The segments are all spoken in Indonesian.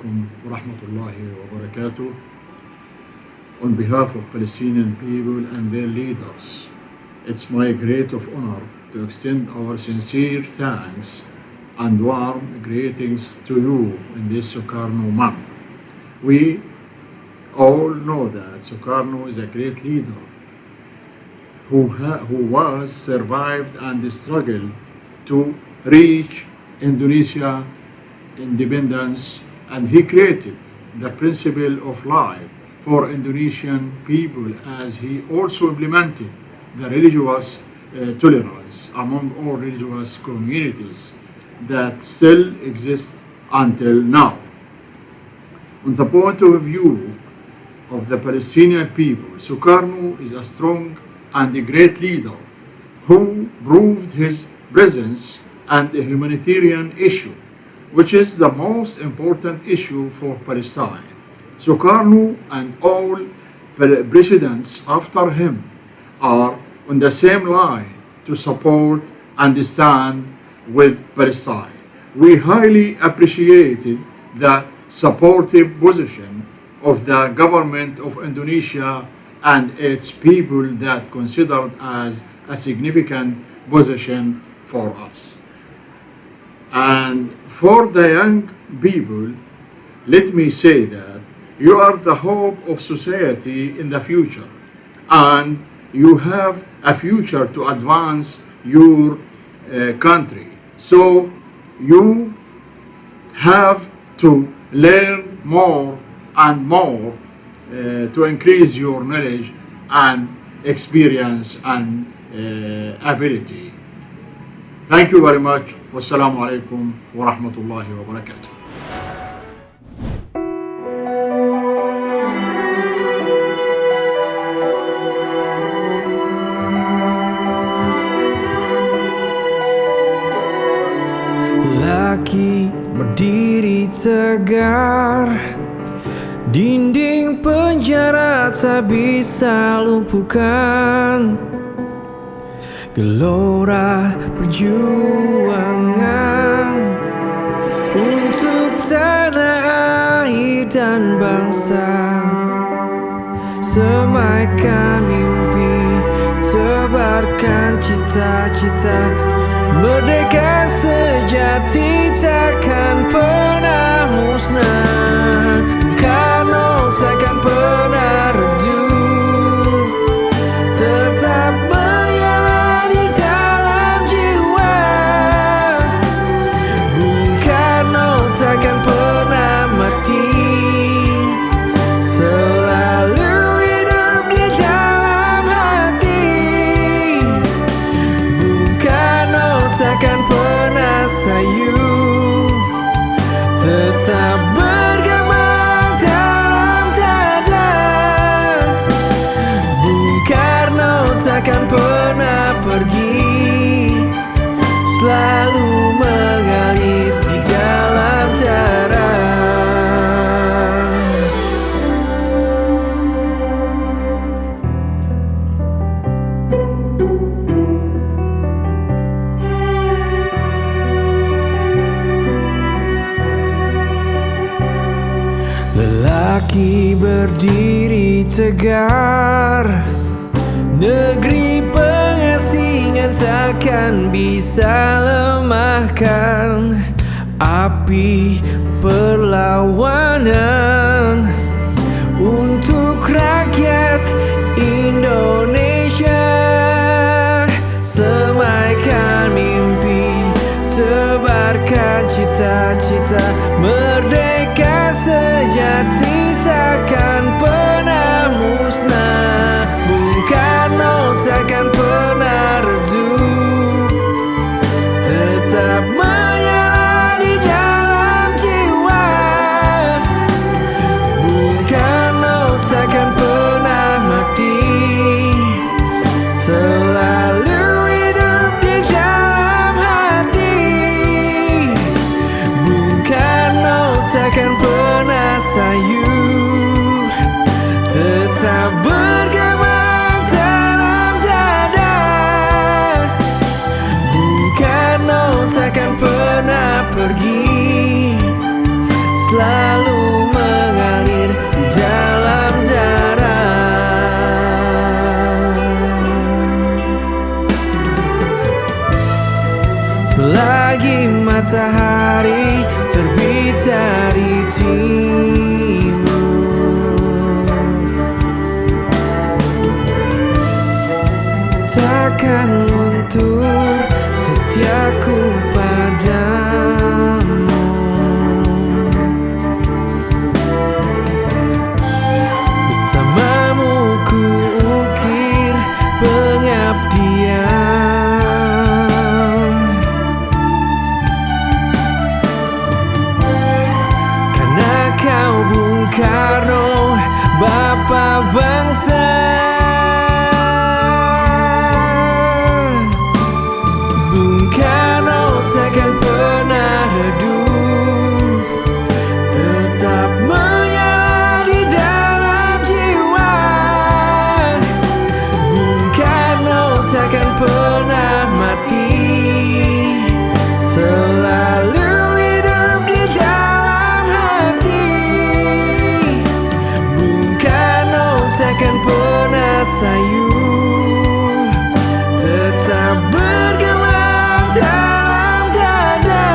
alaikum wa rahmatullahi wa barakatuh. On behalf of Palestinian people and their leaders, it's my great of honor to extend our sincere thanks and warm greetings to you in this Sukarno month. We all know that Sukarno is a great leader who was survived and struggled to reach Indonesia independence, and he created the principle of life for Indonesian people as he also implemented the religious tolerance among all religious communities that still exist until now. On the point of view of the Palestinian people, Sukarno is a strong and a great leader who proved his presence and the humanitarian issue, which is the most important issue for Palestine. Sukarno and all presidents after him are on the same line to support and stand with Palestine. We highly appreciated the supportive position of the government of Indonesia and its people that considered as a significant position for us. And for the young people, let me say that you are the hope of society in the future, and you have a future to advance your country. So you have to learn more and more to increase your knowledge and experience and ability. Thank you very much. Wassalamu alaikum wa rahmatullahi wa barakatuh. Laki berdiri tegar, dinding penjara tak bisa lumpuhkan gelora perjuangan untuk tanah air dan bangsa. Semaikan mimpi, tebarkan cita-cita, merdeka sejati takkan pernah musnah. Karena takkan pernah redup, tetap menyala di dalam jiwa. Bung Karno takkan pernah mati, selalu hidup di dalam hati. Bung Karno takkan pernah sayu, tetap bergema dalam dada. Bung Karno takkan pernah pergi, selalu mengalir di dalam darah. Lelaki berdiri tegar, negeri pengasingan takkan bisa lemahkan api perlawanan untuk rakyat Indonesia. Semaikan mimpi, tebarkan cita-cita, merdeka sejati takkan pernah musnah. Bung Karno takkan pernah redup, tetap menyala di dalam jiwa. Bung selagi matahari terbit dari timur. Takkan luntur setiaku padamu. Bersamamu ku ukir pengabdian, karena kau Bung Karno, Bapak bangsa. Bung Karno takkan pernah redup, tetap menyala di dalam jiwa. Bung Karno takkan pernah mati, selalu hidup di dalam hati. Bung Karno takkan pernah sayu, tetap bergema dalam dada.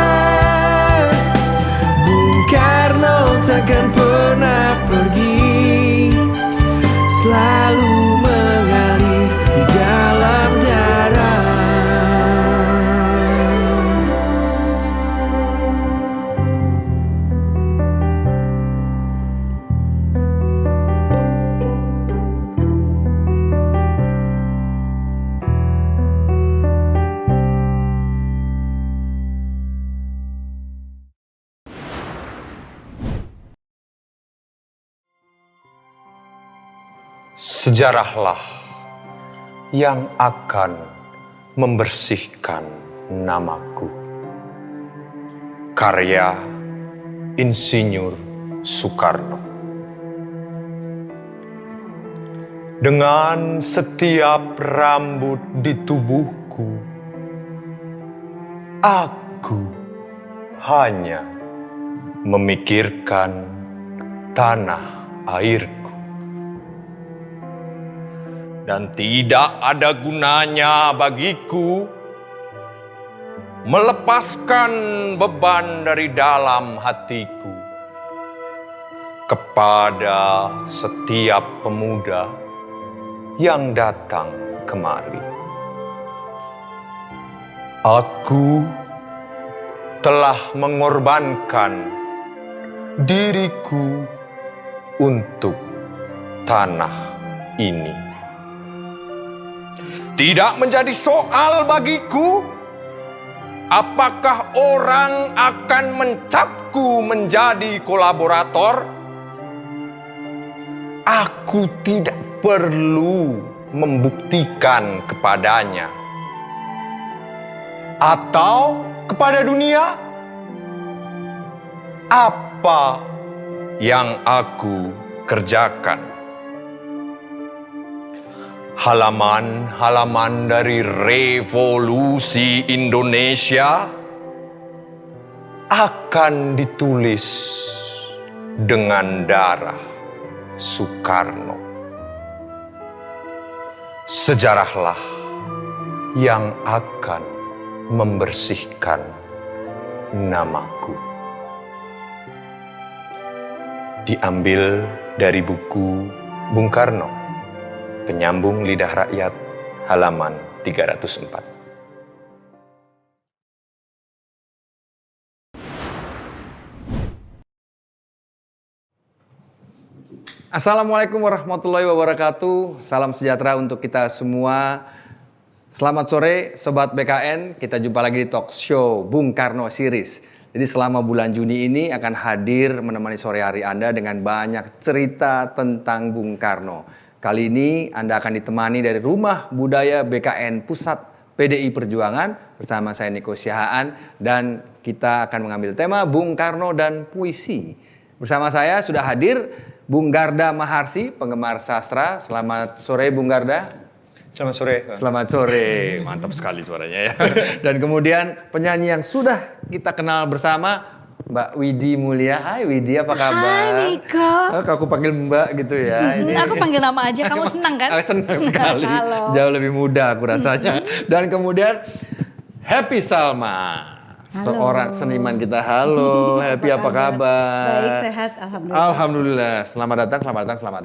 Bung Karno takkan pernah pergi, selalu mengalir di dalam darah. Sejarahlah yang akan membersihkan namaku. Karya Insinyur Soekarno. Dengan setiap rambut di tubuhku, aku hanya memikirkan tanah airku. Dan tidak ada gunanya bagiku melepaskan beban dari dalam hatiku kepada setiap pemuda yang datang kemari. Aku telah mengorbankan diriku untuk tanah ini. Tidak menjadi soal bagiku apakah orang akan mencapku menjadi kolaborator. Aku tidak perlu membuktikan kepadanya atau kepada dunia apa yang aku kerjakan. Halaman-halaman dari revolusi Indonesia akan ditulis dengan darah Soekarno. Sejarahlah yang akan membersihkan namaku. Diambil dari buku Bung Karno, Penyambung Lidah Rakyat, halaman 304. Assalamualaikum warahmatullahi wabarakatuh. Salam sejahtera untuk kita semua. Selamat sore Sobat BKN. Kita jumpa lagi di talk show Bung Karno Series. Jadi selama bulan Juni ini akan hadir menemani sore hari Anda dengan banyak cerita tentang Bung Karno. Kali ini Anda akan ditemani dari Rumah Budaya BKN Pusat PDI Perjuangan bersama saya Niko Siahaan, dan kita akan mengambil tema Bung Karno dan puisi. Bersama saya sudah hadir Bung Garda Maharsi, penggemar sastra. Selamat sore Bung Garda. Selamat sore. Selamat sore, mantap sekali suaranya ya. Dan kemudian penyanyi yang sudah kita kenal bersama, Mbak Widi Mulia. Hai Widi, apa kabar? Hai Niko. Oh, aku panggil Mbak gitu ya. Aku panggil nama aja, kamu senang kan? Senang sekali. Halo. Jauh lebih muda aku rasanya. Dan kemudian Happy Salma. Seorang seniman kita. Halo, Happy apa kabar? Baik, sehat, alhamdulillah. Alhamdulillah. Selamat datang.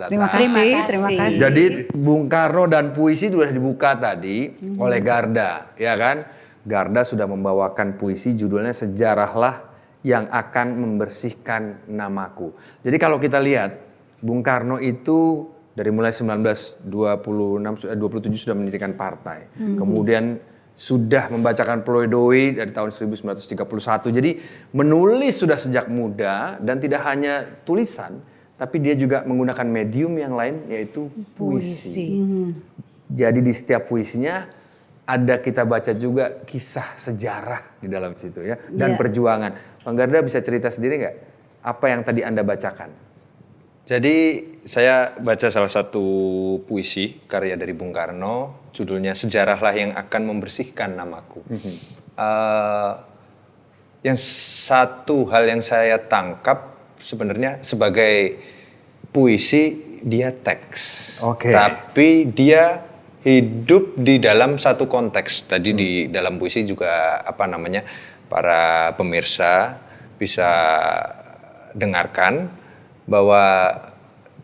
Terima kasih. Jadi Bung Karno dan puisi sudah dibuka tadi oleh Garda, ya kan? Garda sudah membawakan puisi judulnya Sejarahlah yang akan membersihkan namaku. Jadi kalau kita lihat Bung Karno itu dari mulai 1927 sudah mendirikan partai. Kemudian sudah membacakan pledoi dari tahun 1931. Jadi menulis sudah sejak muda dan tidak hanya tulisan, tapi dia juga menggunakan medium yang lain yaitu puisi. Jadi di setiap puisinya ada kita baca juga kisah sejarah di dalam situ ya dan perjuangan. Bang Garda bisa cerita sendiri nggak apa yang tadi Anda bacakan? Jadi saya baca salah satu puisi karya dari Bung Karno, judulnya Sejarahlah yang akan membersihkan namaku. Yang satu hal yang saya tangkap sebenarnya sebagai puisi dia teks, tapi dia hidup di dalam satu konteks. Tadi di dalam puisi juga para pemirsa bisa dengarkan bahwa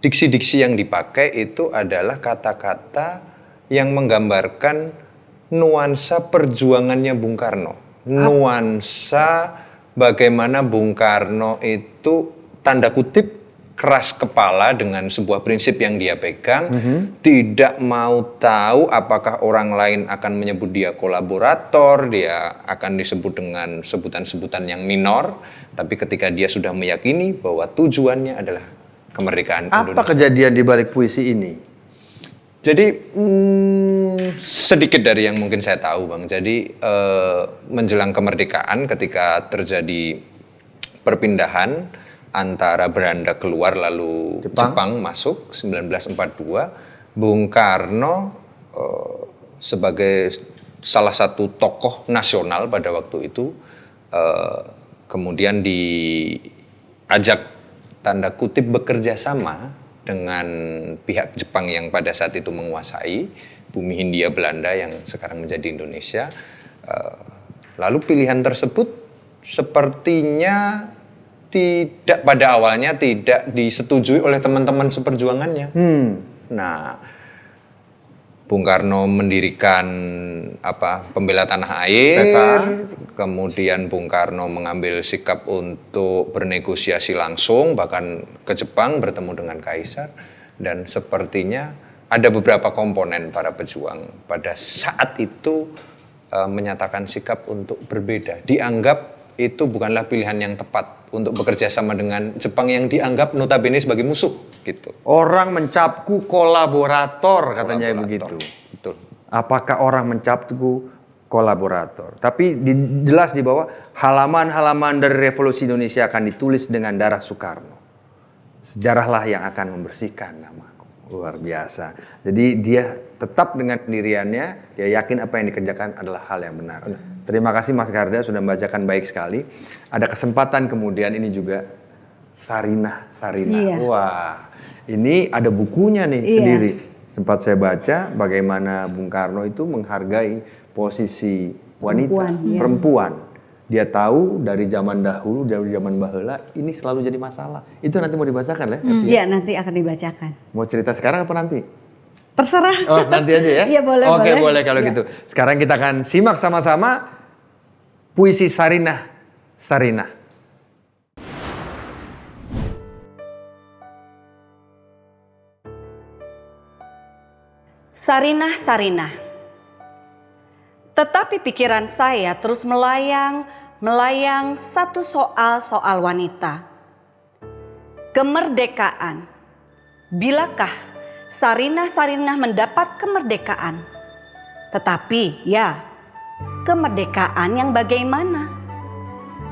diksi-diksi yang dipakai itu adalah kata-kata yang menggambarkan nuansa perjuangannya Bung Karno. Nuansa bagaimana Bung Karno itu tanda kutip keras kepala dengan sebuah prinsip yang dia pegang, tidak mau tahu apakah orang lain akan menyebut dia kolaborator, dia akan disebut dengan sebutan-sebutan yang minor, tapi ketika dia sudah meyakini bahwa tujuannya adalah kemerdekaan Indonesia. Apa kejadian di balik puisi ini? Jadi sedikit dari yang mungkin saya tahu, Bang. Jadi menjelang kemerdekaan ketika terjadi perpindahan antara Belanda keluar lalu Jepang masuk 1942, Bung Karno sebagai salah satu tokoh nasional pada waktu itu kemudian diajak tanda kutip bekerja sama dengan pihak Jepang yang pada saat itu menguasai bumi Hindia Belanda yang sekarang menjadi Indonesia. Lalu pilihan tersebut sepertinya pada awalnya tidak disetujui oleh teman-teman seperjuangannya. Nah, Bung Karno mendirikan Pembela Tanah Air, kemudian Bung Karno mengambil sikap untuk bernegosiasi langsung bahkan ke Jepang bertemu dengan Kaisar, dan sepertinya ada beberapa komponen para pejuang pada saat itu menyatakan sikap untuk berbeda. Dianggap itu bukanlah pilihan yang tepat untuk bekerja sama dengan Jepang yang dianggap notabene sebagai musuh gitu. Orang mencapku kolaborator katanya begitu. Betul. Apakah orang mencapku kolaborator? Tapi jelas di bawah halaman-halaman dari Revolusi Indonesia akan ditulis dengan darah Soekarno. Sejarahlah yang akan membersihkan namaku. Luar biasa. Jadi dia tetap dengan pendiriannya, dia yakin apa yang dikerjakan adalah hal yang benar. Terima kasih Mas Garda sudah membacakan baik sekali. Ada kesempatan kemudian ini juga Sarinah. Iya. Wah, ini ada bukunya nih sendiri. Sempat saya baca bagaimana Bung Karno itu menghargai posisi wanita, perempuan. Dia tahu dari zaman dahulu, dari zaman baheula ini selalu jadi masalah. Itu nanti mau dibacakan ya? Iya, nanti akan dibacakan. Mau cerita sekarang apa nanti? Terserah. Oh, nanti aja ya? Iya, boleh. Oke, boleh kalau gitu. Sekarang kita akan simak sama-sama puisi Sarinah. Sarinah. Tetapi pikiran saya terus melayang satu soal wanita. Kemerdekaan. Bilakah Sarinah mendapat kemerdekaan? Tetapi ya, kemerdekaan yang bagaimana?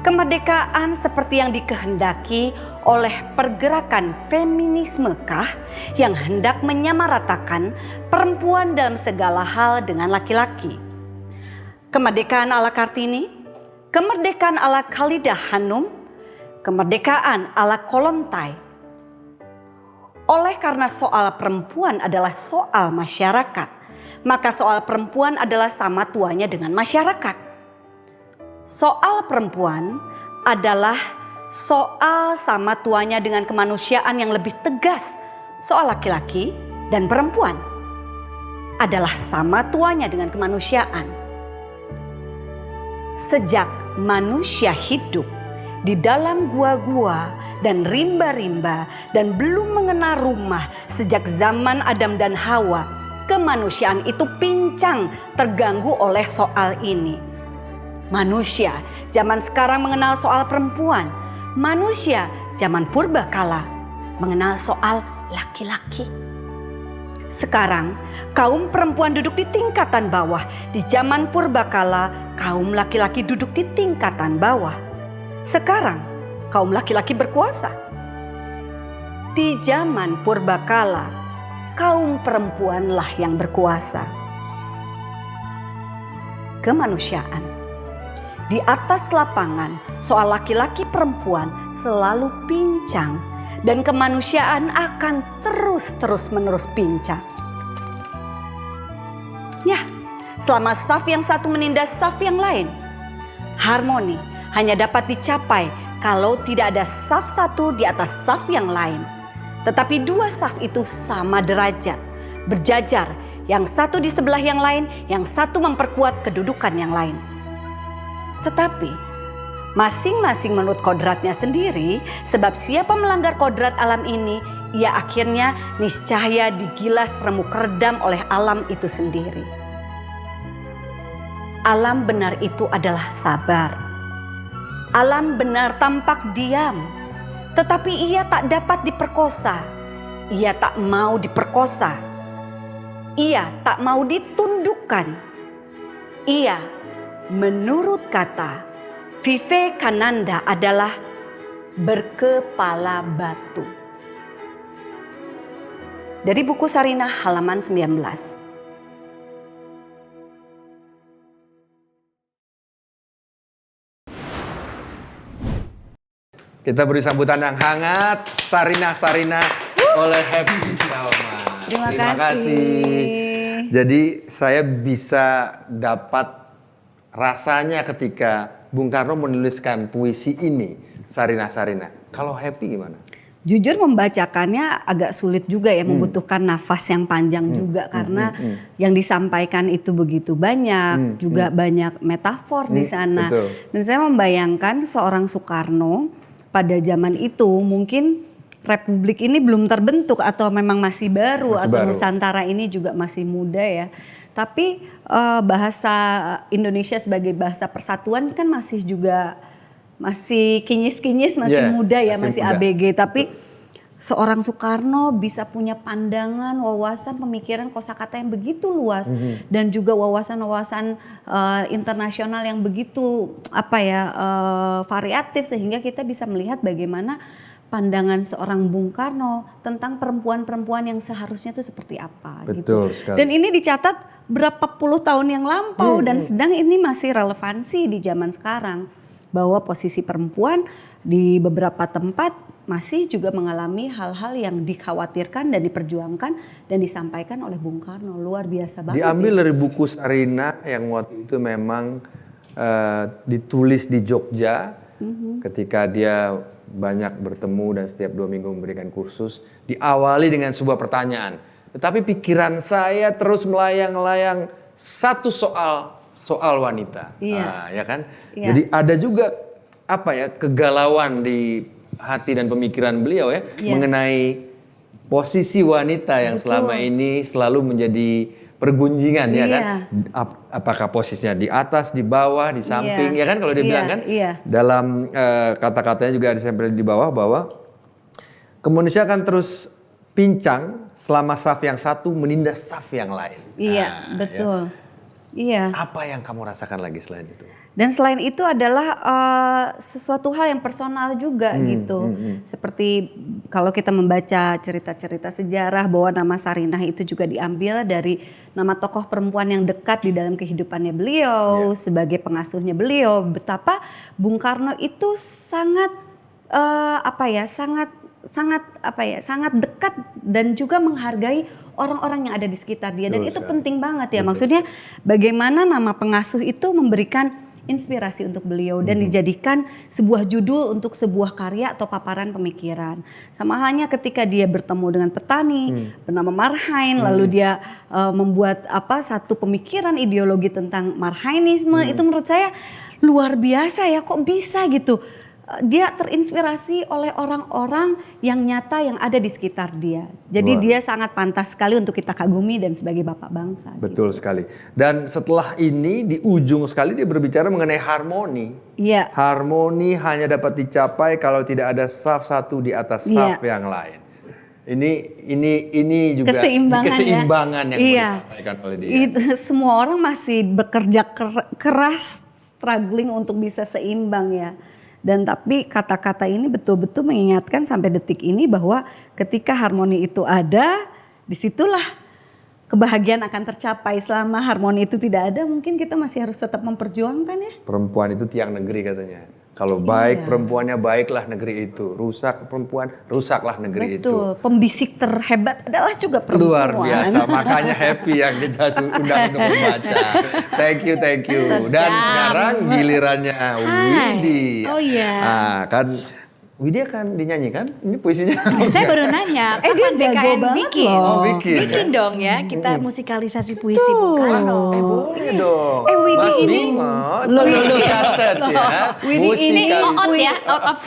Kemerdekaan seperti yang dikehendaki oleh pergerakan feminisme kah yang hendak menyamaratakan perempuan dalam segala hal dengan laki-laki? Kemerdekaan ala Kartini, kemerdekaan ala Khalidah Hanum, kemerdekaan ala Kolontai. Oleh karena soal perempuan adalah soal masyarakat, maka soal perempuan adalah sama tuanya dengan masyarakat. Soal perempuan adalah soal sama tuanya dengan kemanusiaan yang lebih tegas. Soal laki-laki dan perempuan adalah sama tuanya dengan kemanusiaan. Sejak manusia hidup di dalam gua-gua dan rimba-rimba dan belum mengenal rumah sejak zaman Adam dan Hawa, kemanusiaan itu pincang terganggu oleh soal ini. Manusia zaman sekarang mengenal soal perempuan. Manusia zaman purbakala mengenal soal laki-laki. Sekarang kaum perempuan duduk di tingkatan bawah. Di zaman purbakala kaum laki-laki duduk di tingkatan bawah. Sekarang kaum laki-laki berkuasa. Di zaman purbakala kaum perempuanlah yang berkuasa. Kemanusiaan. Di atas lapangan, soal laki-laki perempuan selalu pincang dan kemanusiaan akan terus-menerus pincang. Ya, selama saf yang satu menindas saf yang lain, harmoni hanya dapat dicapai kalau tidak ada saf satu di atas saf yang lain. Tetapi dua saf itu sama derajat, berjajar, yang satu di sebelah yang lain, yang satu memperkuat kedudukan yang lain. Tetapi masing-masing menurut kodratnya sendiri, sebab siapa melanggar kodrat alam ini, ia akhirnya niscaya digilas remuk redam oleh alam itu sendiri. Alam benar itu adalah sabar. Alam benar tampak diam, tetapi ia tak dapat diperkosa. Ia tak mau diperkosa. Ia tak mau ditundukkan. Ia menurut kata Vivekananda adalah berkepala batu. Dari buku Sarinah halaman 19. Kita beri sambutan yang hangat, Sarinah oleh Happy Salma. Terima kasih. Jadi saya bisa dapat rasanya ketika Bung Karno menuliskan puisi ini, Sarinah. Kalau Happy gimana? Jujur membacakannya agak sulit juga ya, membutuhkan nafas yang panjang juga karena yang disampaikan itu begitu banyak, juga banyak metafor di sana. Betul. Dan saya membayangkan seorang Soekarno pada zaman itu mungkin Republik ini belum terbentuk atau memang masih baru, Nusantara ini juga masih muda ya. Tapi bahasa Indonesia sebagai bahasa persatuan kan masih kinyis-kinyis, masih muda ya, masih muda. ABG. Tapi seorang Soekarno bisa punya pandangan, wawasan, pemikiran, kosakata yang begitu luas dan juga wawasan-wawasan internasional yang begitu variatif sehingga kita bisa melihat bagaimana pandangan seorang Bung Karno tentang perempuan-perempuan yang seharusnya itu seperti apa. Betul gitu. sekali. Dan ini dicatat berapa puluh tahun yang lampau dan sedang ini masih relevansi di zaman sekarang. Bahwa posisi perempuan di beberapa tempat masih juga mengalami hal-hal yang dikhawatirkan dan diperjuangkan dan disampaikan oleh Bung Karno. Luar biasa banget. Diambil dari buku Sarinah yang waktu itu memang ditulis di Jogja ketika dia banyak bertemu dan setiap 2 minggu memberikan kursus, diawali dengan sebuah pertanyaan. Tetapi pikiran saya terus melayang-layang satu soal wanita. Iya. Ya kan? Iya. Jadi ada juga kegalauan di hati dan pemikiran beliau ya, mengenai posisi wanita yang selama ini selalu menjadi pergunjingan ya kan? Apakah posisinya di atas, di bawah, di samping ya kan kalau dia bilang kan? Dalam kata-katanya juga disempel di bawah bahwa kemanusiaan akan terus pincang selama saf yang satu menindas saf yang lain. Iya, betul. Ya. Iya. Apa yang kamu rasakan lagi selain itu? Dan selain itu adalah sesuatu hal yang personal juga gitu. Seperti kalau kita membaca cerita-cerita sejarah bahwa nama Sarinah itu juga diambil dari nama tokoh perempuan yang dekat di dalam kehidupannya beliau, sebagai pengasuhnya beliau. Betapa Bung Karno itu sangat sangat dekat dan juga menghargai orang-orang yang ada di sekitar dia. Dan itu penting banget ya. Maksudnya bagaimana nama pengasuh itu memberikan inspirasi untuk beliau dan dijadikan sebuah judul untuk sebuah karya atau paparan pemikiran. Sama halnya ketika dia bertemu dengan petani bernama Marhain, lalu dia membuat satu pemikiran ideologi tentang Marhainisme. Itu menurut saya luar biasa ya, kok bisa gitu. Dia terinspirasi oleh orang-orang yang nyata yang ada di sekitar dia. Jadi dia sangat pantas sekali untuk kita kagumi dan sebagai bapak bangsa. Betul sekali. Dan setelah ini di ujung sekali dia berbicara mengenai harmoni. Iya. Harmoni hanya dapat dicapai kalau tidak ada saf satu di atas saf yang lain. Ini juga keseimbangan yang disampaikan oleh dia. Itu semua orang masih bekerja keras, struggling untuk bisa seimbang ya. Dan tapi kata-kata ini betul-betul mengingatkan sampai detik ini bahwa ketika harmoni itu ada, disitulah kebahagiaan akan tercapai. Selama harmoni itu tidak ada, mungkin kita masih harus tetap memperjuangkan ya. Perempuan itu tiang negeri katanya. Kalau baik perempuannya, baiklah negeri itu. Rusak perempuan, rusaklah negeri itu. Betul, pembisik terhebat adalah juga perempuan. Luar biasa, makanya happy yang kita undang untuk membaca. Thank you. Dan sekarang gilirannya Widi. Oh iya. Nah, kan Widi akan dinyanyikan? Ini puisinya. Saya baru nanya, dia jago BKN banget bikin? loh. Bikin dong ya, kita musikalisasi puisi Bung Karno. Boleh dong. Widi Mas ini. Bimo, Loh. catat ya. Widi ini Out ya, out of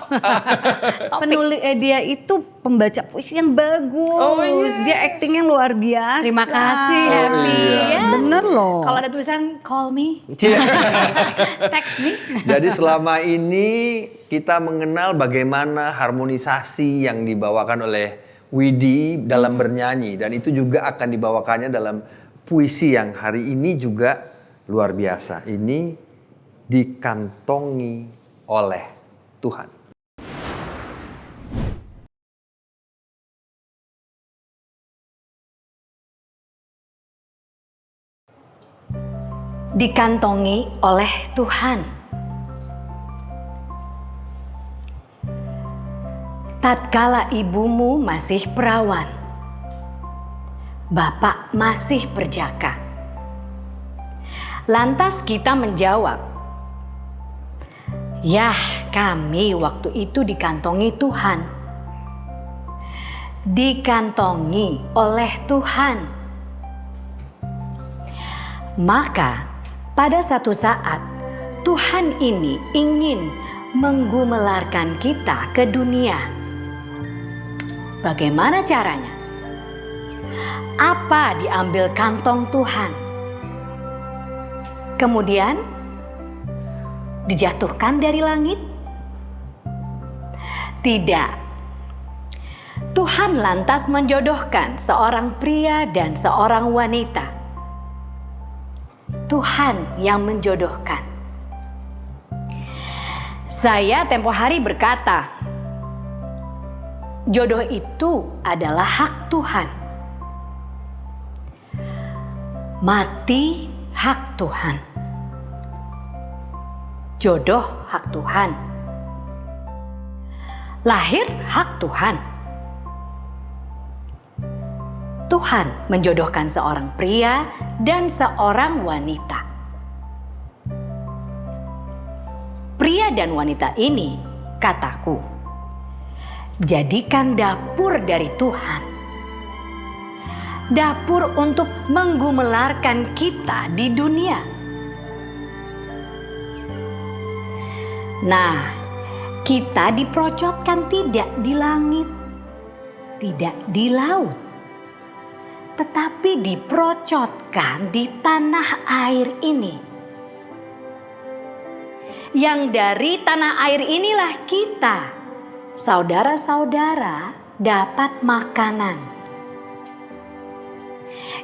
penulis dia itu pembaca puisi yang bagus. Dia aktingnya luar biasa. Terima kasih, Happy. Ya. Bener loh. Kalau ada tulisan call me, text me. Jadi selama ini kita mengenal bagaimana harmonisasi yang dibawakan oleh Widi dalam bernyanyi. Dan itu juga akan dibawakannya dalam puisi yang hari ini juga luar biasa. Ini dikantongi oleh Tuhan. Dikantongi oleh Tuhan. Tatkala ibumu masih perawan, bapak masih perjaka. Lantas kita menjawab, "Yah, kami waktu itu dikantongi Tuhan." Dikantongi oleh Tuhan. Maka pada satu saat Tuhan ini ingin menggumelarkan kita ke dunia. Bagaimana caranya? Apa diambil kantong Tuhan? Kemudian dijatuhkan dari langit? Tidak. Tuhan lantas menjodohkan seorang pria dan seorang wanita. Tuhan yang menjodohkan. Saya tempo hari berkata, jodoh itu adalah hak Tuhan. Mati hak Tuhan. Jodoh hak Tuhan. Lahir hak Tuhan. Tuhan menjodohkan seorang pria dan seorang wanita. Pria dan wanita ini, kataku, jadikan dapur dari Tuhan. Dapur untuk menggumelarkan kita di dunia. Nah, kita diprocotkan tidak di langit, tidak di laut, tetapi diprocotkan di tanah air ini. Yang dari tanah air inilah kita, saudara-saudara, dapat makanan.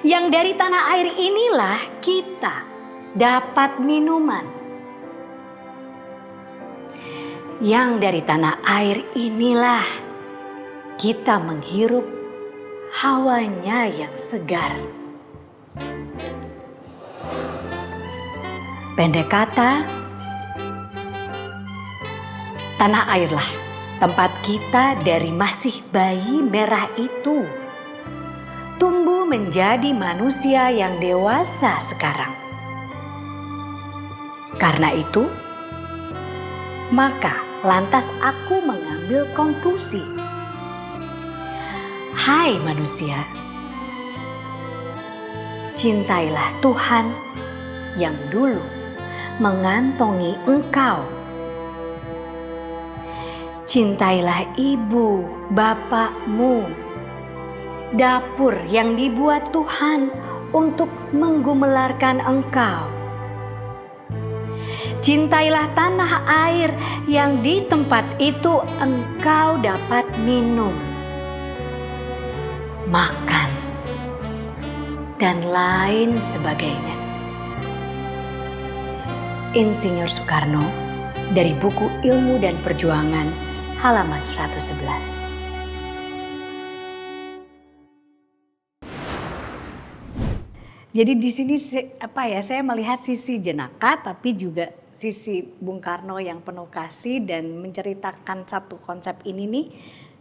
Yang dari tanah air inilah kita dapat minuman. Yang dari tanah air inilah kita menghirup hawanya yang segar. Pendek kata, tanah airlah tempat kita dari masih bayi merah itu tumbuh menjadi manusia yang dewasa sekarang. Karena itu, maka lantas aku mengambil konklusi. Hai manusia, cintailah Tuhan yang dulu mengantongi engkau. Cintailah ibu, bapakmu, dapur yang dibuat Tuhan untuk menggumelarkan engkau. Cintailah tanah air yang di tempat itu engkau dapat minum, makan, dan lain sebagainya. Insinyur Soekarno dari buku Ilmu dan Perjuangan halaman 111. Jadi di sini saya melihat sisi jenaka tapi juga sisi Bung Karno yang penuh kasih dan menceritakan satu konsep ini nih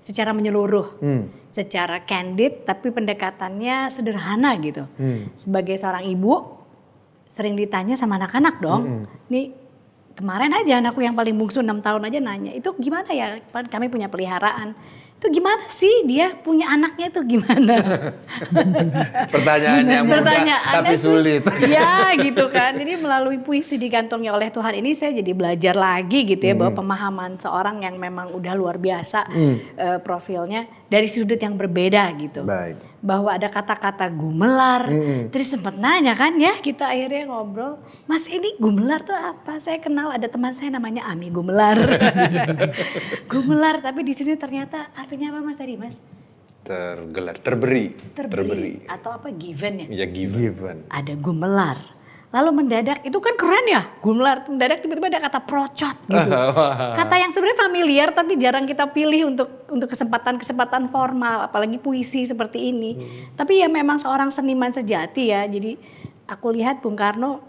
secara menyeluruh, secara candid tapi pendekatannya sederhana gitu. Sebagai seorang ibu sering ditanya sama anak-anak dong, nih kemarin aja anakku yang paling bungsu 6 tahun aja nanya, itu gimana ya, kami punya peliharaan. Itu gimana sih dia punya anaknya itu gimana? Pertanyaannya mudah tapi sulit. Ya gitu kan, jadi melalui puisi digantongi oleh Tuhan ini saya jadi belajar lagi gitu ya bahwa pemahaman seorang yang memang udah luar biasa profilnya dari sudut yang berbeda gitu. Baik. Bahwa ada kata-kata gumelar, terus sempat nanya kan ya kita akhirnya ngobrol, Mas ini gumelar tuh apa? Saya kenal ada teman saya namanya Ami Gumelar. Gumelar, tapi di sini ternyata artinya apa Mas tadi Mas? Tergelar, terberi. Atau apa given ya? Ya given. Ada gumelar. Lalu mendadak itu kan keren ya, gumelar. Mendadak tiba-tiba ada kata procot gitu. Kata yang sebenarnya familiar tapi jarang kita pilih untuk kesempatan-kesempatan formal, apalagi puisi seperti ini. Tapi ya memang seorang seniman sejati ya. Jadi aku lihat Bung Karno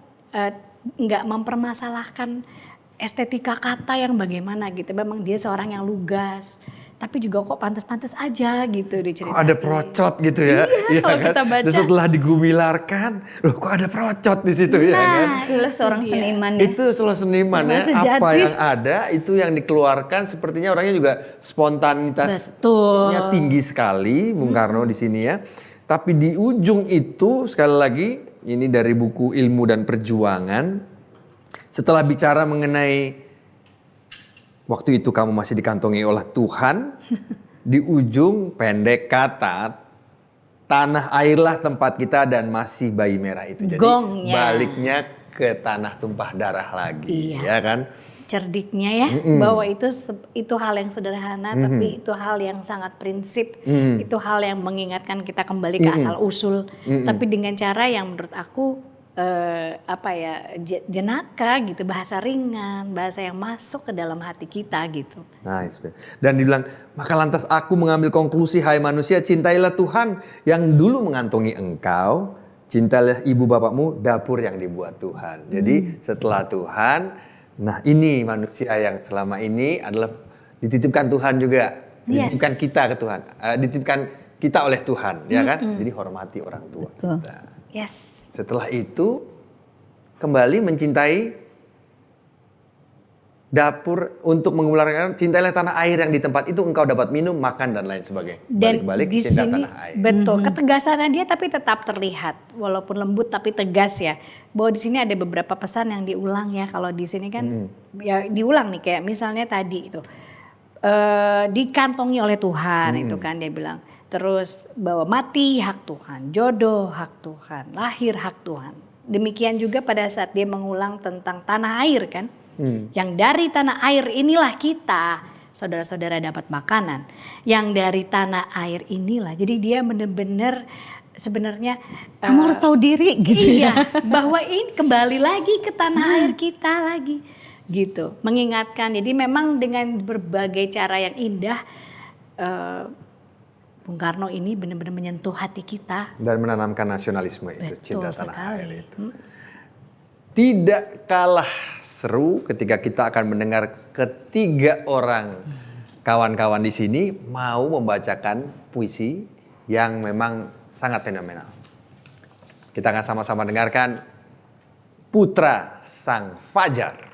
nggak mempermasalahkan estetika kata yang bagaimana gitu. Memang dia seorang yang lugas. Tapi juga kok pantas-pantas aja gitu diceritain. Kok ada procot gitu ya? Iya, kalau kita baca. Terus setelah digumilarkan, loh kok ada procot di situ ya kan? Itulah seorang seniman ya. Itu seorang seniman ya. Sejati. Apa yang ada itu yang dikeluarkan, sepertinya orangnya juga spontanitasnya tinggi sekali, Bung Karno di sini ya. Tapi di ujung itu sekali lagi ini dari buku Ilmu dan Perjuangan, setelah bicara mengenai waktu itu kamu masih dikantongi oleh Tuhan, di ujung pendek kata, tanah airlah tempat kita dan masih bayi merah itu. Jadi Gongnya. baliknya ke tanah tumpah darah lagi, ya kan? Cerdiknya ya, bahwa itu hal yang sederhana tapi itu hal yang sangat prinsip. Itu hal yang mengingatkan kita kembali ke asal usul. Tapi dengan cara yang menurut aku jenaka gitu, bahasa ringan, bahasa yang masuk ke dalam hati kita gitu. Nice. Dan dibilang, maka lantas aku mengambil konklusi, hai manusia, cintailah Tuhan yang dulu mengantongi engkau, cintailah ibu bapakmu, dapur yang dibuat Tuhan. Jadi setelah Tuhan, nah ini manusia yang selama ini adalah dititipkan Tuhan juga, dititipkan kita ke Tuhan, dititipkan kita oleh Tuhan, ya kan? Jadi hormati orang tua kita. Yes. Setelah itu kembali mencintai dapur untuk mengularkan, cintailah tanah air yang di tempat itu engkau dapat minum, makan dan lain sebagainya. Dan balik-balik di cinta sini tanah air. betul ketegasannya dia tapi tetap terlihat walaupun lembut tapi tegas ya. Bahwa di sini ada beberapa pesan yang diulang ya. Kalau di sini kan ya diulang nih kayak misalnya tadi itu dikantongi oleh Tuhan itu kan dia bilang. Terus bahwa mati hak Tuhan, jodoh hak Tuhan, lahir hak Tuhan. Demikian juga pada saat dia mengulang tentang tanah air kan. Yang dari tanah air inilah kita, saudara-saudara dapat makanan. Yang dari tanah air inilah. Jadi dia benar-benar sebenarnya Kamu harus tahu diri gitu iya, bahwa ini kembali lagi ke tanah air kita lagi. Gitu, mengingatkan. Jadi memang dengan berbagai cara yang indah Bung Karno ini benar-benar menyentuh hati kita. Dan menanamkan nasionalisme itu, betul cinta tanah sekali. air itu. Tidak kalah seru ketika kita akan mendengar ketiga orang kawan-kawan di sini mau membacakan puisi yang memang sangat fenomenal. Kita akan sama-sama dengarkan Putra Sang Fajar.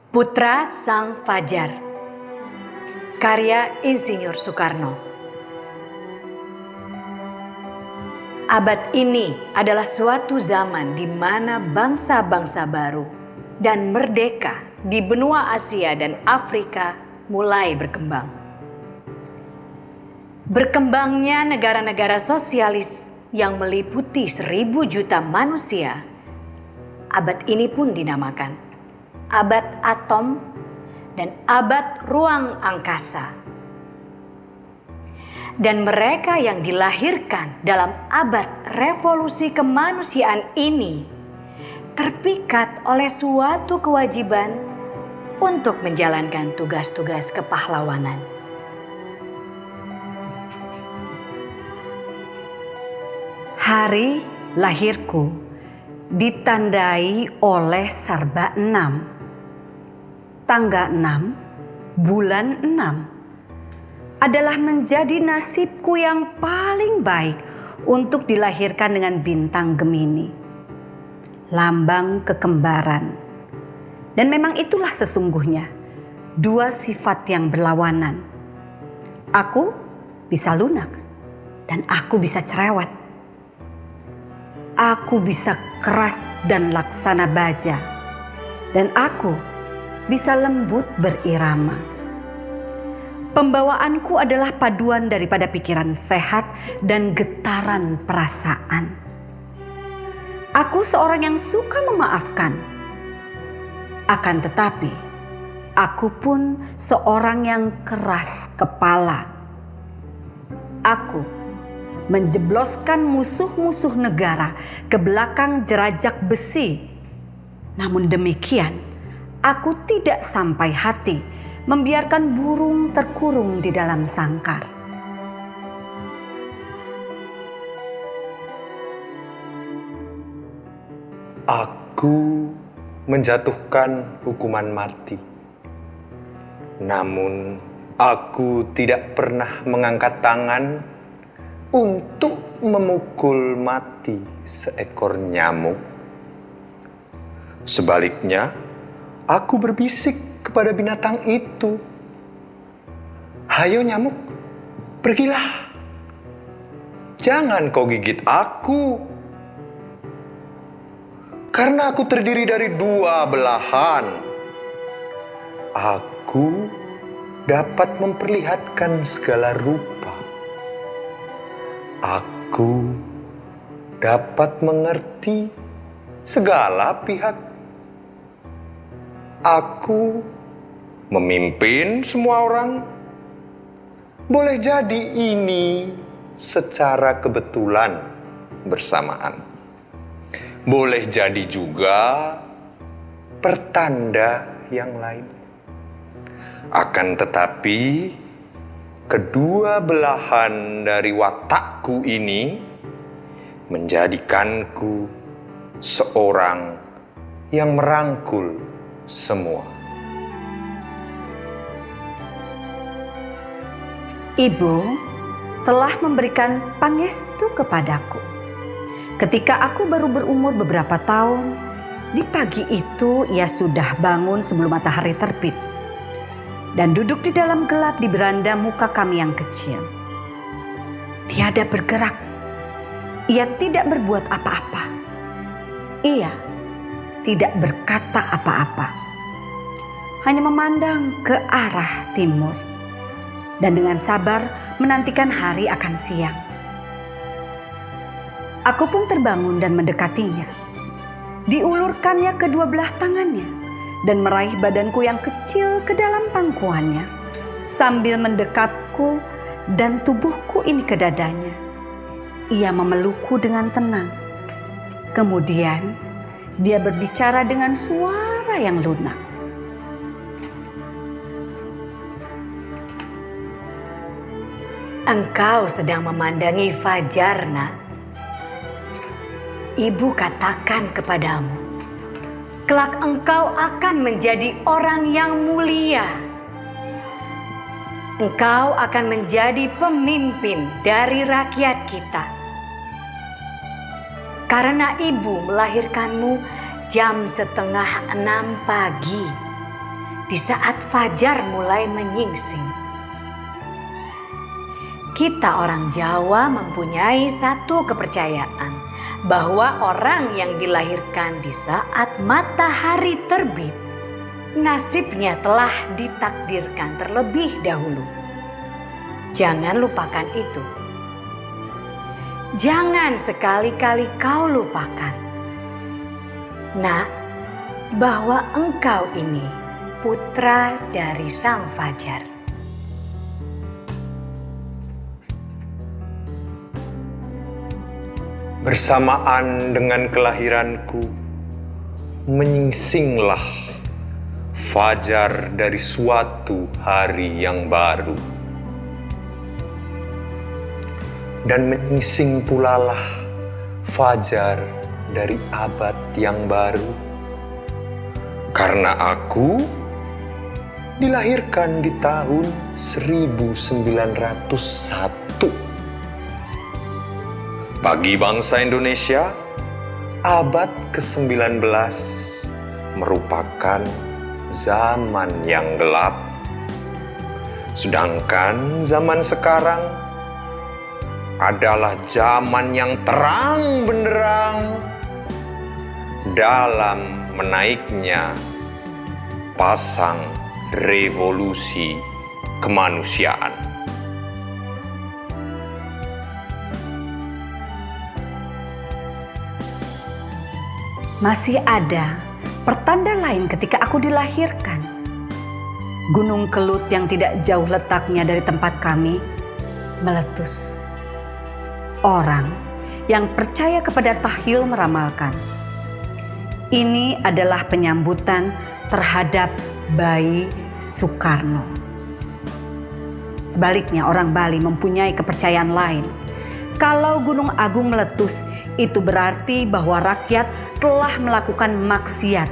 Putra Sang Fajar, karya Insinyur Soekarno. Abad ini adalah suatu zaman di mana bangsa-bangsa baru dan merdeka di benua Asia dan Afrika mulai berkembang. Berkembangnya negara-negara sosialis yang meliputi 1.000 juta manusia, abad ini pun dinamakan abad atom dan abad ruang angkasa. Dan mereka yang dilahirkan dalam abad revolusi kemanusiaan ini terpikat oleh suatu kewajiban untuk menjalankan tugas-tugas kepahlawanan. Hari lahirku ditandai oleh Sarba 6. Tangga 6, bulan 6 adalah menjadi nasibku yang paling baik untuk dilahirkan dengan bintang Gemini, lambang kekembaran. Dan memang itulah sesungguhnya dua sifat yang berlawanan. Aku bisa lunak dan aku bisa cerewet. Aku bisa keras dan laksana baja, dan aku bisa lembut berirama. Pembawaanku adalah paduan daripada pikiran sehat dan getaran perasaan. Aku seorang yang suka memaafkan. Akan tetapi, aku pun seorang yang keras kepala. Aku menjebloskan musuh-musuh negara ke belakang jerajak besi. Namun demikian, aku tidak sampai hati membiarkan burung terkurung di dalam sangkar. Aku menjatuhkan hukuman mati. Namun aku tidak pernah mengangkat tangan untuk memukul mati seekor nyamuk. Sebaliknya, aku berbisik kepada binatang itu, "Hayo nyamuk, pergilah. Jangan kau gigit aku. Karena aku terdiri dari dua belahan. Aku dapat memperlihatkan segala rupa. Aku dapat mengerti segala pihak. Aku memimpin semua orang. Boleh jadi ini secara kebetulan bersamaan. Boleh jadi juga pertanda yang lain. Akan tetapi, kedua belahan dari watakku ini menjadikanku seorang yang merangkul semua. Ibu telah memberikan pangestu kepadaku. Ketika aku baru berumur beberapa tahun, di pagi itu ia sudah bangun sebelum matahari terbit dan duduk di dalam gelap di beranda muka kami yang kecil. Tiada bergerak. Ia tidak berbuat apa-apa. Ia tidak berkata apa-apa. Hanya memandang ke arah timur dan dengan sabar menantikan hari akan siang. Aku pun terbangun dan mendekatinya. Diulurkannya kedua belah tangannya dan meraih badanku yang kecil ke dalam pangkuannya sambil mendekapku dan tubuhku ini ke dadanya. Ia memelukku dengan tenang. Kemudian dia berbicara dengan suara yang lunak. Engkau sedang memandangi fajar, nak. Ibu katakan kepadamu, kelak engkau akan menjadi orang yang mulia. Engkau akan menjadi pemimpin dari rakyat kita. Karena ibu melahirkanmu jam 5:30 pagi, di saat fajar mulai menyingsing. Kita orang Jawa mempunyai satu kepercayaan bahwa orang yang dilahirkan di saat matahari terbit, nasibnya telah ditakdirkan terlebih dahulu. Jangan lupakan itu. Jangan sekali-kali kau lupakan, nak, bahwa engkau ini putra dari Sang Fajar. Bersamaan dengan kelahiranku, menyingsinglah fajar dari suatu hari yang baru. Dan menyingsing pulalah fajar dari abad yang baru. Karena aku dilahirkan di tahun 1901. Bagi bangsa Indonesia, abad ke-19 merupakan zaman yang gelap. Sedangkan zaman sekarang adalah zaman yang terang benderang dalam menaiknya pasang revolusi kemanusiaan. Masih ada pertanda lain ketika aku dilahirkan. Gunung Kelut yang tidak jauh letaknya dari tempat kami meletus. Orang yang percaya kepada tahyul meramalkan, ini adalah penyambutan terhadap bayi Soekarno. Sebaliknya orang Bali mempunyai kepercayaan lain. Kalau Gunung Agung meletus, itu berarti bahwa rakyat telah melakukan maksiat.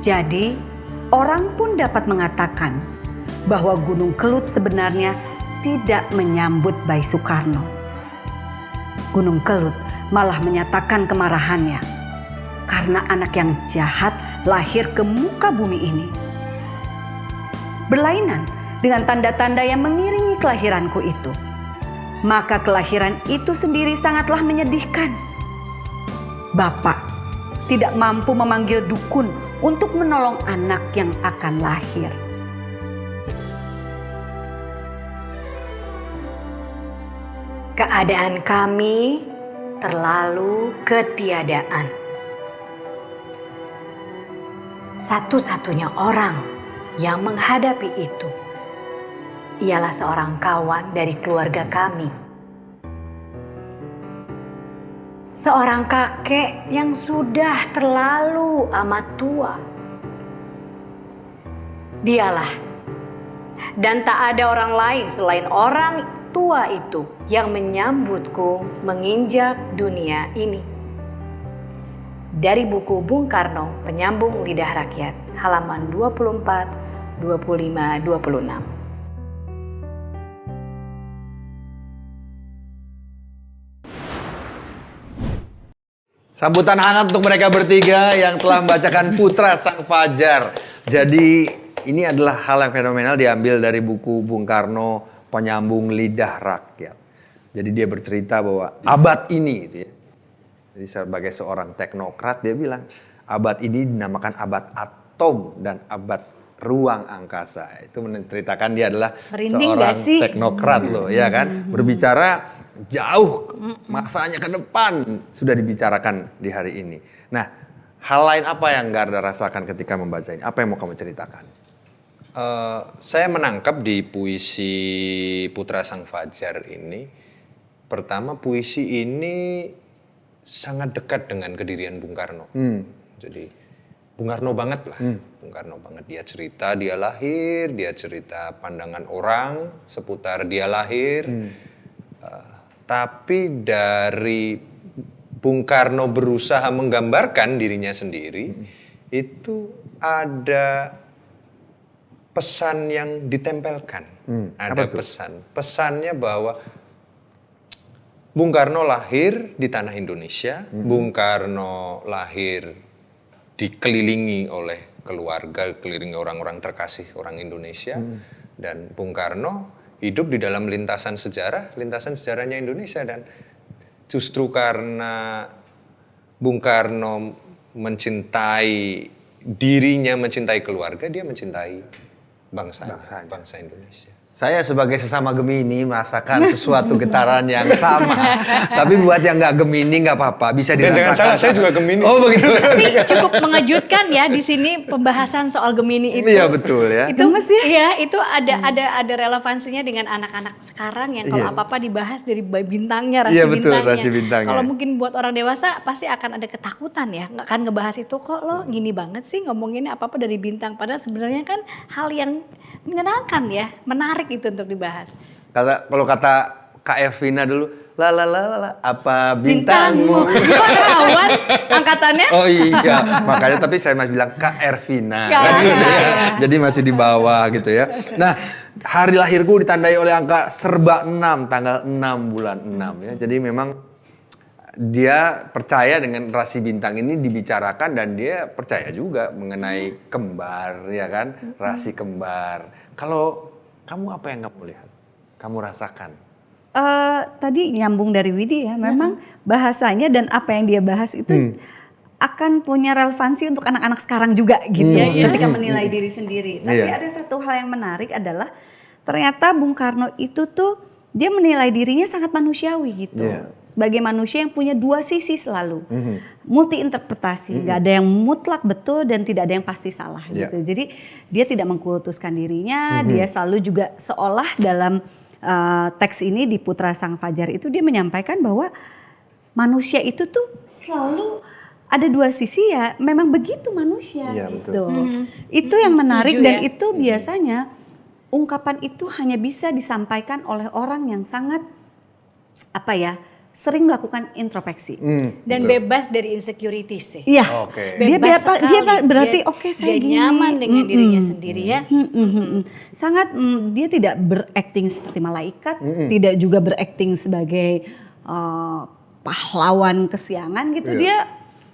Jadi, orang pun dapat mengatakan bahwa Gunung Kelut sebenarnya tidak menyambut bayi Soekarno. Gunung Kelut malah menyatakan kemarahannya karena anak yang jahat lahir ke muka bumi ini. Berlainan dengan tanda-tanda yang mengiringi kelahiranku itu, maka kelahiran itu sendiri sangatlah menyedihkan. Bapak tidak mampu memanggil dukun untuk menolong anak yang akan lahir. Keadaan kami terlalu ketiadaan. Satu-satunya orang yang menghadapi itu ialah seorang kawan dari keluarga kami. Seorang kakek yang sudah terlalu amat tua. Dialah, dan tak ada orang lain selain orang tua itu yang menyambutku menginjak dunia ini. Dari buku Bung Karno, Penyambung Lidah Rakyat, halaman 24, 25, 26. Sambutan hangat untuk mereka bertiga yang telah membacakan Putra Sang Fajar. Jadi ini adalah hal yang fenomenal diambil dari buku Bung Karno, Penyambung Lidah Rakyat. Jadi dia bercerita bahwa abad ini, gitu ya. Jadi sebagai seorang teknokrat dia bilang abad ini dinamakan abad atom dan abad ruang angkasa. Itu menceritakan dia adalah Merinding seorang gak sih? teknokrat loh, ya kan? Berbicara jauh masanya ke depan sudah dibicarakan di hari ini. Nah, hal lain apa yang Garda rasakan ketika membaca ini? Apa yang mau kamu ceritakan? Saya menangkap di puisi Putra Sang Fajar ini, pertama puisi ini sangat dekat dengan kedirian Bung Karno. Jadi Bung Karno banget lah, Bung Karno banget. Dia cerita dia lahir, dia cerita pandangan orang seputar dia lahir. Tapi dari Bung Karno berusaha menggambarkan dirinya sendiri, itu ada pesan yang ditempelkan. Ada pesan. Pesannya bahwa Bung Karno lahir di tanah Indonesia, Bung Karno lahir dikelilingi oleh keluarga, dikelilingi orang-orang terkasih orang Indonesia, dan Bung Karno hidup di dalam lintasan sejarahnya Indonesia, dan justru karena Bung Karno mencintai dirinya, mencintai keluarga, dia mencintai bangsa Indonesia. Saya sebagai sesama Gemini merasakan sesuatu getaran yang sama. Tapi buat yang nggak Gemini nggak apa-apa, bisa Dan dirasakan. jangan salah, saya juga Gemini. Oh begitu. Tapi cukup mengejutkan ya di sini pembahasan soal Gemini itu. Iya betul ya. Itu iya, itu ada relevansinya dengan anak-anak sekarang yang kalau Iya. apa-apa dibahas dari bintangnya, rasi Iya, betul, bintangnya. rasi bintangnya. Kalau mungkin buat orang dewasa pasti akan ada ketakutan ya, nggak akan ngebahas itu, kok lo gini banget sih ngomonginnya apa-apa dari bintang, padahal sebenarnya kan hal yang menyenangkan ya, menarik itu untuk dibahas. Kalau kata Kak Evina dulu, la apa bintangmu? Kok ketahuan angkatannya? Oh iya, makanya tapi saya masih bilang Kak Ervina. Kak. Kan gitu ya. Jadi masih di bawah gitu ya. Nah, hari lahirku ditandai oleh angka serba 6, tanggal 6 bulan 6 ya. Jadi memang dia percaya dengan rasi bintang ini dibicarakan, dan dia percaya juga mengenai kembar ya kan, rasi kembar. Kalau kamu apa yang kamu lihat? Kamu rasakan? Tadi nyambung dari Widi ya, memang bahasanya dan apa yang dia bahas itu akan punya relevansi untuk anak-anak sekarang juga gitu, ketika menilai diri sendiri. Tapi Iya. ada satu hal yang menarik adalah ternyata Bung Karno itu tuh dia menilai dirinya sangat manusiawi gitu. Iya. Sebagai manusia yang punya dua sisi selalu, multi interpretasi, nggak ada yang mutlak betul dan tidak ada yang pasti salah Iya. gitu. Jadi dia tidak mengkultuskan dirinya, dia selalu juga seolah dalam teks ini di Putra Sang Fajar itu dia menyampaikan bahwa manusia itu tuh selalu ada dua sisi ya, memang begitu manusia Iya, gitu. Itu yang menarik Setuju dan ya. itu biasanya ungkapan itu hanya bisa disampaikan oleh orang yang sangat sering melakukan introspeksi. Dan betul. bebas dari insecurities sih. Iya. Oke. Dia Bebas dia sekali. berarti Dia- oke saya dia gini. nyaman dengan dirinya sendiri ya. Sangat dia tidak berakting seperti malaikat, tidak juga berakting sebagai pahlawan kesiangan gitu. Iya. Dia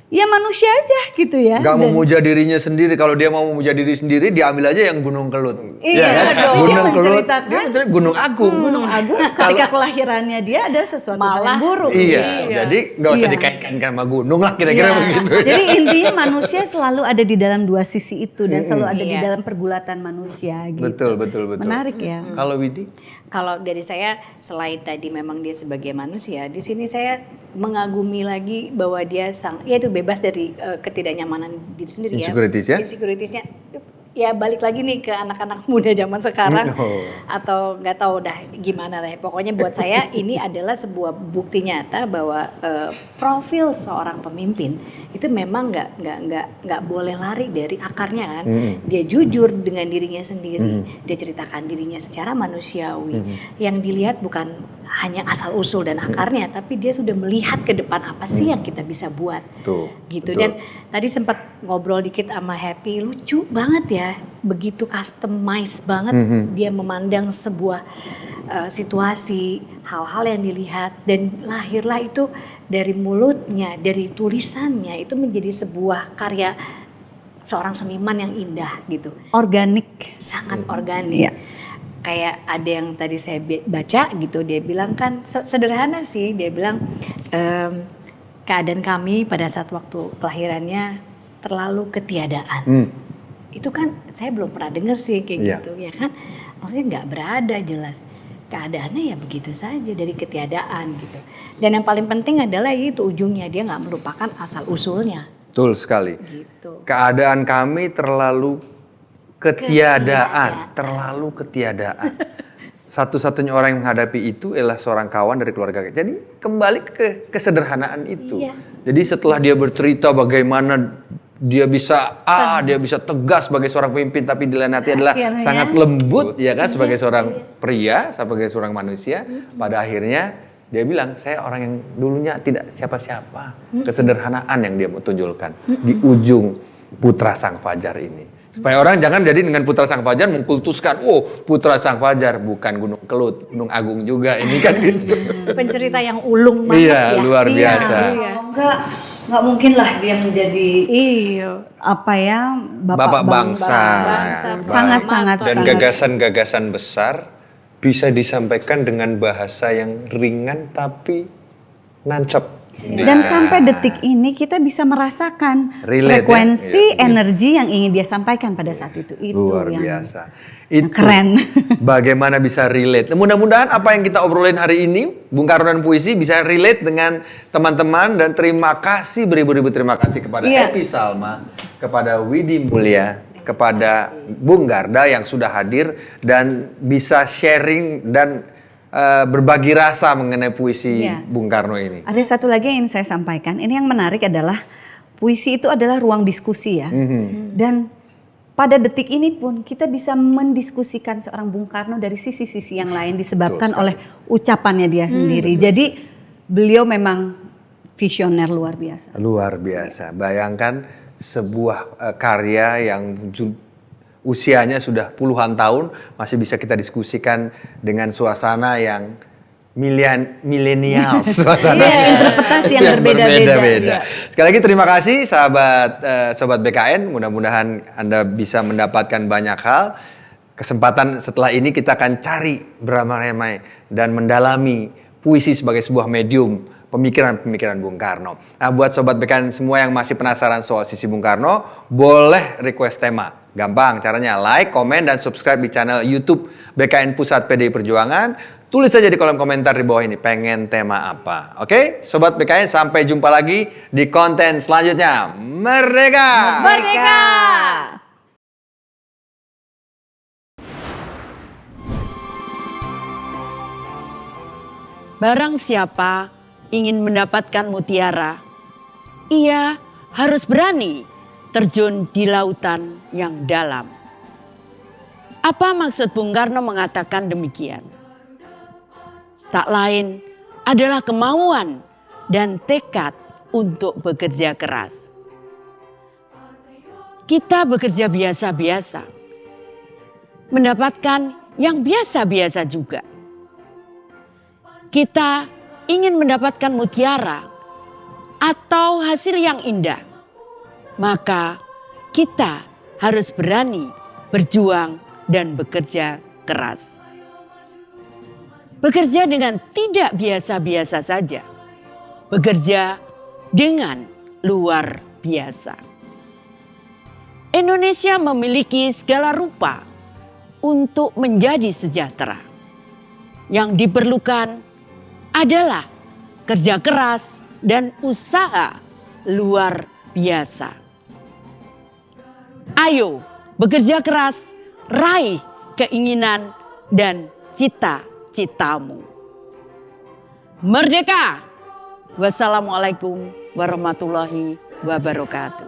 ya manusia aja gitu ya. Gak Dan- memuja dirinya sendiri. Kalau dia mau memuja diri sendiri, diambil aja yang Gunung Kelut. Iya Ya kan? dong. Gunung Dia Kelut, menceritakan dia menceritakan Gunung Agung. Gunung Agung ketika kelahirannya dia ada sesuatu hal yang buruk. Iya, jadi gak usah Iya. dikaitkan sama gunung lah kira-kira Iya. begitu. Jadi intinya manusia selalu ada di dalam dua sisi itu dan selalu ada di Iya. dalam pergulatan manusia gitu. Betul. Menarik ya. Kalau Widi? Kalau dari saya, selain tadi memang dia sebagai manusia, di sini saya mengagumi lagi bahwa dia itu bebas dari ketidaknyamanan diri sendiri Insecurities ya? Insecuritiesnya ya balik lagi nih ke anak-anak muda zaman sekarang atau nggak tahu dah gimana lah. Pokoknya buat saya ini adalah sebuah bukti nyata bahwa profil seorang pemimpin itu memang nggak boleh lari dari akarnya kan. Dia jujur dengan dirinya sendiri, dia ceritakan dirinya secara manusiawi. Yang dilihat bukan hanya asal usul dan akarnya, tapi dia sudah melihat ke depan apa sih yang kita bisa buat. Tuh, Gitu. betul. Dan tadi sempat ngobrol dikit sama Happy, lucu banget ya, begitu customize banget dia memandang sebuah situasi, hal-hal yang dilihat, dan lahirlah itu dari mulutnya, dari tulisannya, itu menjadi sebuah karya seorang seniman yang indah gitu, Organik. sangat organik. Iya. Kayak ada yang tadi saya baca gitu, dia bilang kan sederhana sih, dia bilang keadaan kami pada saat waktu kelahirannya terlalu ketiadaan. Itu kan saya belum pernah dengar sih kayak Iya. gitu ya kan, maksudnya nggak berada jelas, keadaannya ya begitu saja dari ketiadaan gitu. Dan yang paling penting adalah itu ujungnya, dia nggak merupakan asal usulnya Betul sekali. gitu. Keadaan kami terlalu ketiadaan. Terlalu ketiadaan. Satu-satunya orang yang menghadapi itu adalah seorang kawan dari keluarga. Jadi kembali ke kesederhanaan itu. Iya. Jadi setelah dia bercerita bagaimana dia bisa dia bisa tegas sebagai seorang pemimpin, tapi di lain hati adalah Akhirnya. sangat lembut ya kan, sebagai seorang pria, sebagai seorang manusia. Pada akhirnya dia bilang, saya orang yang dulunya tidak siapa-siapa. Kesederhanaan yang dia mau tunjukkan di ujung Putra Sang Fajar ini. Supaya orang jangan jadi dengan Putra Sang Fajar mengkultuskan, oh Putra Sang Fajar bukan Gunung Kelut, Gunung Agung juga ini kan gitu. Pencerita yang ulung banget Iya, ya. luar biasa. Iya. Nggak mungkin lah dia menjadi Iya. apa ya Bapak bangsa. sangat-sangat Dan sangat. gagasan-gagasan besar bisa disampaikan dengan bahasa yang ringan tapi nancep. Dan sampai detik ini kita bisa merasakan Relate, frekuensi ya? energi yang ingin dia sampaikan pada saat itu. Itu Luar yang biasa. Itu keren. bagaimana bisa relate. Nah, mudah-mudahan apa yang kita obrolin hari ini, Bung Karno dan Puisi bisa relate dengan teman-teman dan terima kasih beribu-ribu terima kasih kepada Iya. Epi Salma, kepada Widi Mulia, kepada Bung Garda yang sudah hadir dan bisa sharing dan berbagi rasa mengenai puisi Iya. Bung Karno ini. Ada satu lagi yang ingin saya sampaikan. Ini yang menarik adalah puisi itu adalah ruang diskusi ya. Dan pada detik ini pun kita bisa mendiskusikan seorang Bung Karno dari sisi-sisi yang lain disebabkan oleh ucapannya dia sendiri. Jadi beliau memang visioner luar biasa. Luar biasa. Bayangkan sebuah karya yang usianya sudah puluhan tahun masih bisa kita diskusikan dengan suasana yang milenial, suasana interpretasi yang berbeda-beda. Sekali lagi terima kasih sahabat sobat BKN, mudah-mudahan Anda bisa mendapatkan banyak hal. Kesempatan setelah ini kita akan cari beramai-ramai dan mendalami puisi sebagai sebuah medium pemikiran-pemikiran Bung Karno. Nah, buat sobat BKN semua yang masih penasaran soal sisi Bung Karno, boleh request tema. Gampang, caranya like, komen, dan subscribe di channel YouTube BKN Pusat PDI Perjuangan. Tulis saja di kolom komentar di bawah ini, pengen tema apa. Oke, Sobat BKN, sampai jumpa lagi di konten selanjutnya. Merdeka! Merdeka! Barang siapa ingin mendapatkan mutiara, ia harus berani terjun di lautan yang dalam. Apa maksud Bung Karno mengatakan demikian? Tak lain adalah kemauan dan tekad untuk bekerja keras. Kita bekerja biasa-biasa, mendapatkan yang biasa-biasa juga. Kita ingin mendapatkan mutiara atau hasil yang indah, maka kita harus berani berjuang dan bekerja keras. Bekerja dengan tidak biasa-biasa saja, bekerja dengan luar biasa. Indonesia memiliki segala rupa untuk menjadi sejahtera. Yang diperlukan adalah kerja keras dan usaha luar biasa. Ayo bekerja keras, raih keinginan dan cita-citamu. Merdeka! Wassalamualaikum warahmatullahi wabarakatuh.